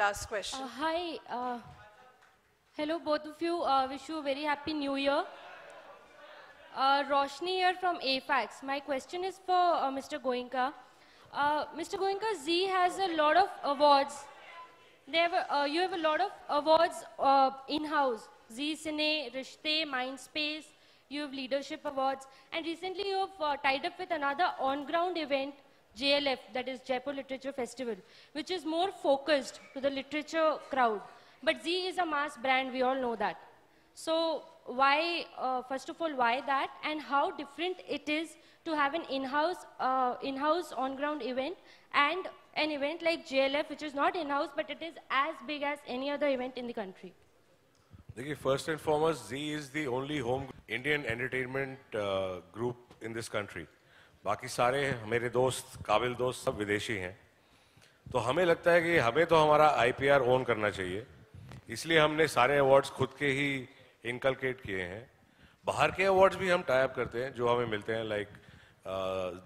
last question. Hi. Hello, both of you. Wish you a very happy new year. Roshni here from AFAX. My question is for Mr. Goenka. Mr. Goenka, Zee has a lot of awards. You have a lot of awards in-house. Zee Cine, Rishte, Mindspace. You have leadership awards. And recently you have tied up with another on-ground event, JLF, that is Jaipur Literature Festival, which is more focused to the literature crowd. But Zee is a mass brand, we all know that. So why, first of all, why that? And how different it is to have an in-house on-ground event and an event like JLF, which is not in-house, but it is as big as any other event in the country. First and foremost, Zee is the only home Indian entertainment group in this country. बाकी सारे मेरे दोस्त, काबिल दोस्त सब विदेशी हैं। तो हमें लगता है कि हमें तो हमारा IPR ओन करना चाहिए। इसलिए हमने सारे अवार्ड्स खुद के ही इनकलकेट किए हैं। बाहर के अवार्ड्स भी हम टाई अप करते हैं जो हमें मिलते हैं, like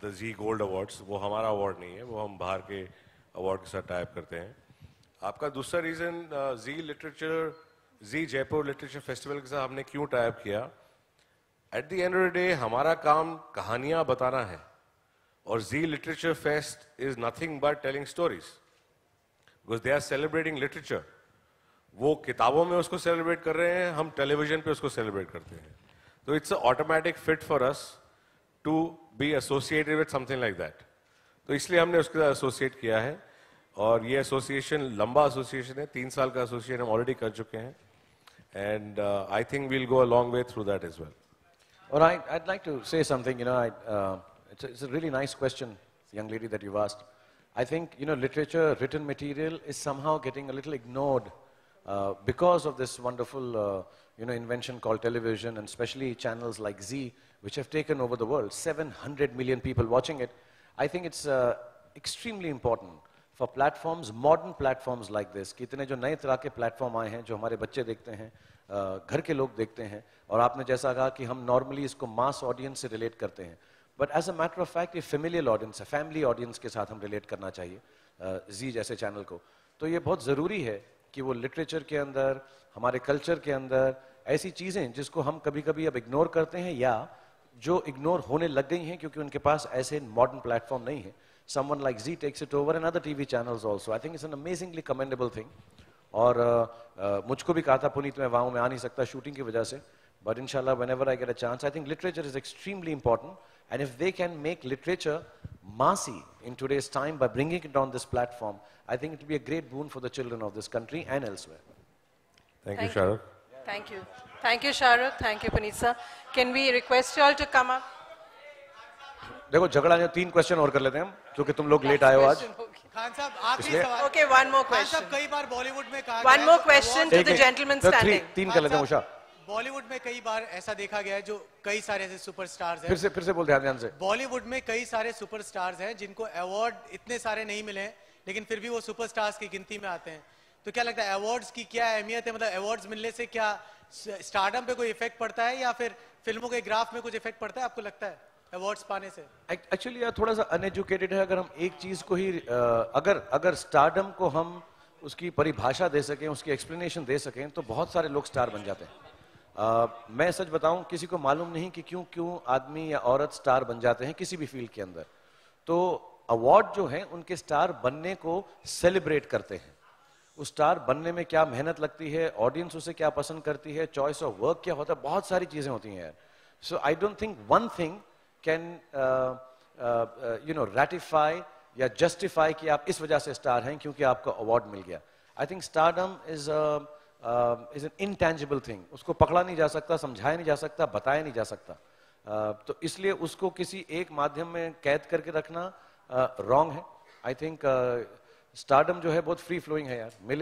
the Zee gold awards. वो हमारा अवार्ड नहीं है, वो हम बाहर के अवार्ड के साथ टाई अप करते हैं। आपका दूसरा reason Zee Jaipur literature festival के साथ हमने क्यों टाई अप किया? At the end of the day हमारा काम कहानियां बताना है, और Zee literature fest is nothing but telling stories, because they are celebrating literature. वो किताबों में उसको सेलिब्रेट कर रहे हैं, हम टेलीविजन पे उसको सेलिब्रेट करते हैं। तो it's a automatic fit for us to be associated with something like that. तो इसलिए हमने उसके साथ एसोसिएट किया है, और ये एसोसिएशन लंबा एसोसिएशन है, 3 साल का एसोसिएशन हम ऑलरेडी कर चुके हैं, and I think we'll go a long way through that as well. All right, I'd like to say something. It's a really nice question, young lady, that you've asked. I think, literature, written material is somehow getting a little ignored because of this wonderful, invention called television, and especially channels like Zee, which have taken over the world. 700 million people watching it. I think it's extremely important for platforms, modern platforms like this, कि इतने जो नए तरह के platform आए हैं, जो हमारे बच्चे देखते हैं, घर के लोग देखते हैं, और आपने जैसा कहा कि हम नॉर्मली इसको मास ऑडियंस से रिलेट करते हैं, but as a matter of fact ये फेमिलियल ऑडियंस है, फैमिली ऑडियंस के साथ हम रिलेट करना चाहिए Zee जैसे चैनल को। तो ये बहुत ज़रूरी है कि वो लिटरेचर के अंदर, हमारे कल्चर के अंदर ऐसी चीज़ें जिसको हम कभी कभी अब इग्नोर करते हैं, या जो इग्नोर होने लग गई हैं क्योंकि उनके पास ऐसे मॉडर्न प्लेटफॉर्म नहीं है, someone like Zee takes it over, and other TV channels also. I think it's an amazingly commendable thing. और मुझको भी कहा था पुनीत, मैं वहाँ में आ नहीं सकता शूटिंग की वजह से, but inshallah whenever I get a chance, I think literature is extremely important, and if they can make literature massy in today's time by bringing it on this platform, I think it will be a great boon for the children of this country and elsewhere. Thank you, Shahrukh. Thank you. Thank you, Shahrukh. Thank you, Puneet sir. Can we request you all to come up? देखो झगड़ा नहीं, 3 question और कर लेते हैं हम, क्योंकि तुम लोग लेट आए हो आज। खान साहब आखिरी सवाल। Okay, one more question. Khan साहब कई बार बॉलीवुड में कहा One more question to the gentleman standing. 3 कर लेते हैं उषा। बॉलीवुड में कई बार ऐसा देखा गया है, जो कई सारे ऐसे सुपरस्टार्स हैं। फिर से बोल ध्यान से। बॉलीवुड में कई सारे सुपरस्टार्स हैं जिनको अवार्ड इतने सारे नहीं मिले, लेकिन फिर भी वो सुपरस्टार्स की गिनती में आते हैं। तो क्या लगता है अवार्ड्स की क्या अहमियत है? मतलब अवार्ड्स मिलने से क्या स्टारडम पे कोई इफेक्ट पड़ता है, या फिर फिल्मों के ग्राफ में कुछ इफेक्ट पड़ता है, आपको लगता है अवार्ड्स पाने से? एक्चुअली यार थोड़ा सा अनएजुकेटेड है। अगर हम एक चीज को ही अगर स्टारडम को हम उसकी परिभाषा दे सकें, उसकी एक्सप्लेनेशन दे सकें, तो बहुत सारे लोग स्टार बन जाते हैं। मैं सच बताऊं, किसी को मालूम नहीं कि क्यों आदमी या औरत स्टार बन जाते हैं किसी भी फील्ड के अंदर। तो अवार्ड जो हैं उनके स्टार बनने को सेलिब्रेट करते हैं। उस स्टार बनने में क्या मेहनत लगती है, ऑडियंस उसे क्या पसंद करती है, चॉइस ऑफ वर्क क्या होता है, बहुत सारी चीजें होती हैं यार। So I don't think one thing can ratify या justify कि आप इस वजह से स्टार हैं क्योंकि आपको अवार्ड मिल गया। I think stardom is an intangible thing. उसको पकड़ा नहीं जा सकता, समझाया नहीं जा सकता, बताया नहीं जा सकता। तो इसलिए उसको किसी एक माध्यम में कैद करके रखना रॉन्ग है। I think stardom जो है बहुत फ्री फ्लोइंग है यार।